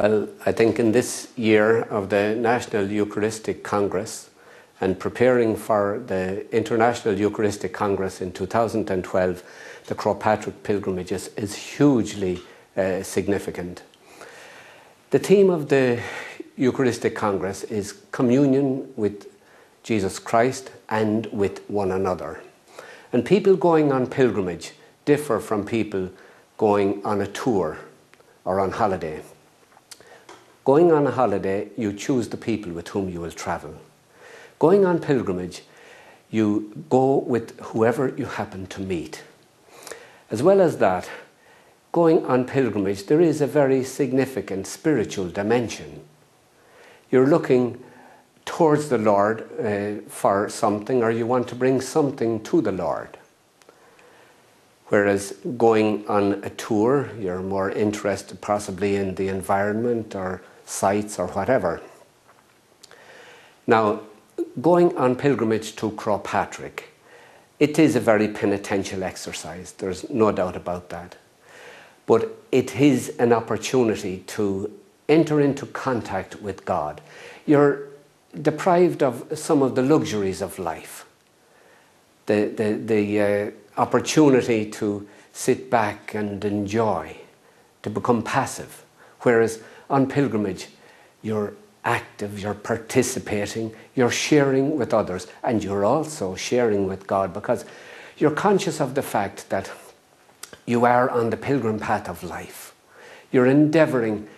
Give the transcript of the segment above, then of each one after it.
Well, I think in this year of the National Eucharistic Congress and preparing for the International Eucharistic Congress in 2012, the Croagh Patrick Pilgrimage is hugely significant. The theme of the Eucharistic Congress is communion with Jesus Christ and with one another. And people going on pilgrimage differ from people going on a tour or on holiday. Going on a holiday, you choose the people with whom you will travel. Going on pilgrimage, you go with whoever you happen to meet. As well as that, going on pilgrimage, there is a very significant spiritual dimension. You're looking towards the Lord for something, or you want to bring something to the Lord. Whereas going on a tour, you're more interested possibly in the environment or sights or whatever. Now, going on pilgrimage to Croagh Patrick, it is a very penitential exercise, there's no doubt about that. But it is an opportunity to enter into contact with God. You're deprived of some of the luxuries of life. The opportunity to sit back and enjoy, to become passive. Whereas on pilgrimage, you're active, you're participating, you're sharing with others, and you're also sharing with God, because you're conscious of the fact that you are on the pilgrim path of life. You're endeavouring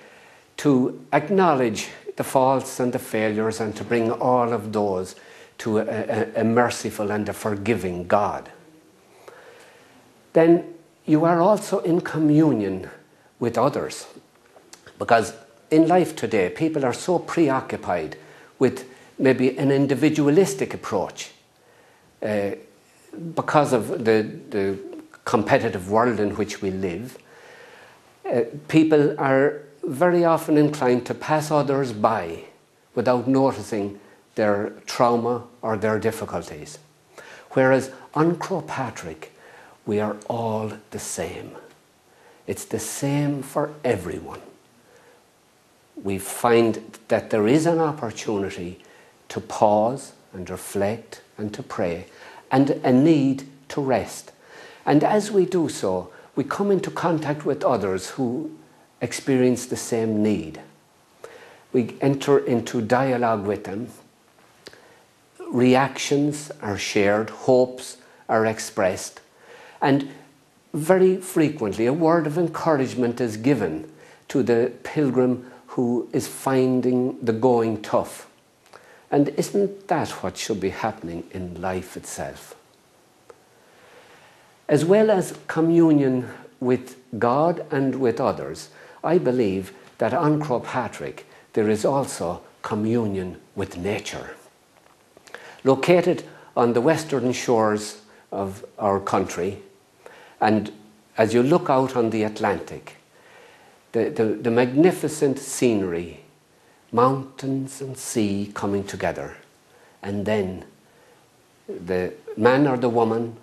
to acknowledge the faults and the failures and to bring all of those to a merciful and a forgiving God. Then you are also in communion with others, because in life today people are so preoccupied with maybe an individualistic approach because of the competitive world in which we live. People are very often inclined to pass others by without noticing their trauma or their difficulties. Whereas on Croagh Patrick, we are all the same. It's the same for everyone. We find that there is an opportunity to pause and reflect and to pray, and a need to rest. And as we do so, we come into contact with others who experience the same need. We enter into dialogue with them. Reactions are shared, hopes are expressed, and very frequently a word of encouragement is given to the pilgrim who is finding the going tough. And isn't that what should be happening in life itself? As well as communion with God and with others, I believe that on Croagh Patrick there is also communion with nature. Located on the western shores of our country, and as you look out on the Atlantic, the magnificent scenery, mountains and sea coming together, and then the man or the woman,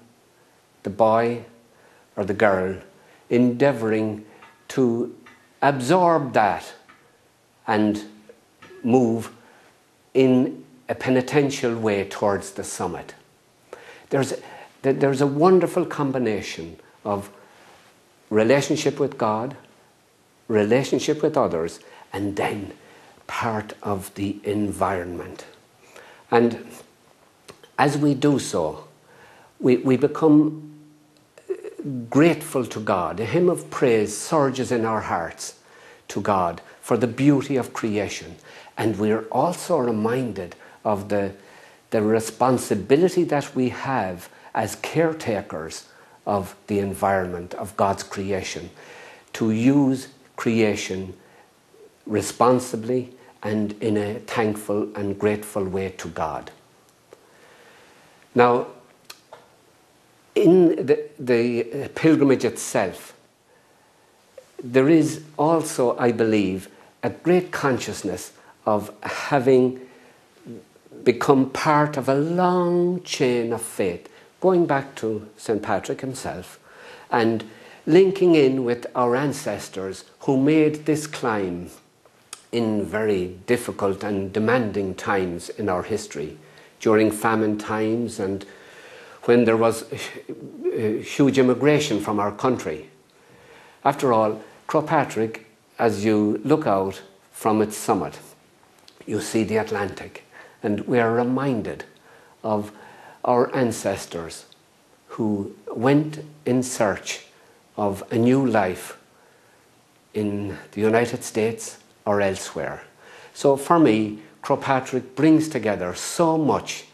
the boy or the girl, endeavouring to absorb that and move in a penitential way towards the summit. There's a wonderful combination of relationship with God, relationship with others, and then part of the environment. And as we do so, we become grateful to God. A hymn of praise surges in our hearts to God for the beauty of creation. And we're also reminded of the responsibility that we have as caretakers of the environment, of God's creation, to use creation responsibly and in a thankful and grateful way to God. Now, in the pilgrimage itself, there is also, I believe, a great consciousness of having become part of a long chain of faith, going back to St. Patrick himself, and linking in with our ancestors who made this climb in very difficult and demanding times in our history, during famine times and when there was huge immigration from our country. After all, Croagh Patrick, as you look out from its summit, you see the Atlantic, and we are reminded of our ancestors who went in search of a new life in the United States or elsewhere. So for me, Croagh Patrick brings together so much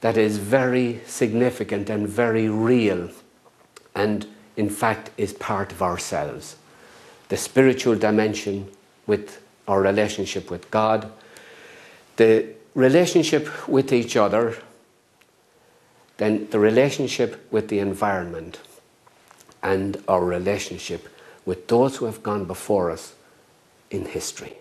that is very significant and very real, and in fact is part of ourselves. The spiritual dimension with our relationship with God, the relationship with each other, then the relationship with the environment, and our relationship with those who have gone before us in history.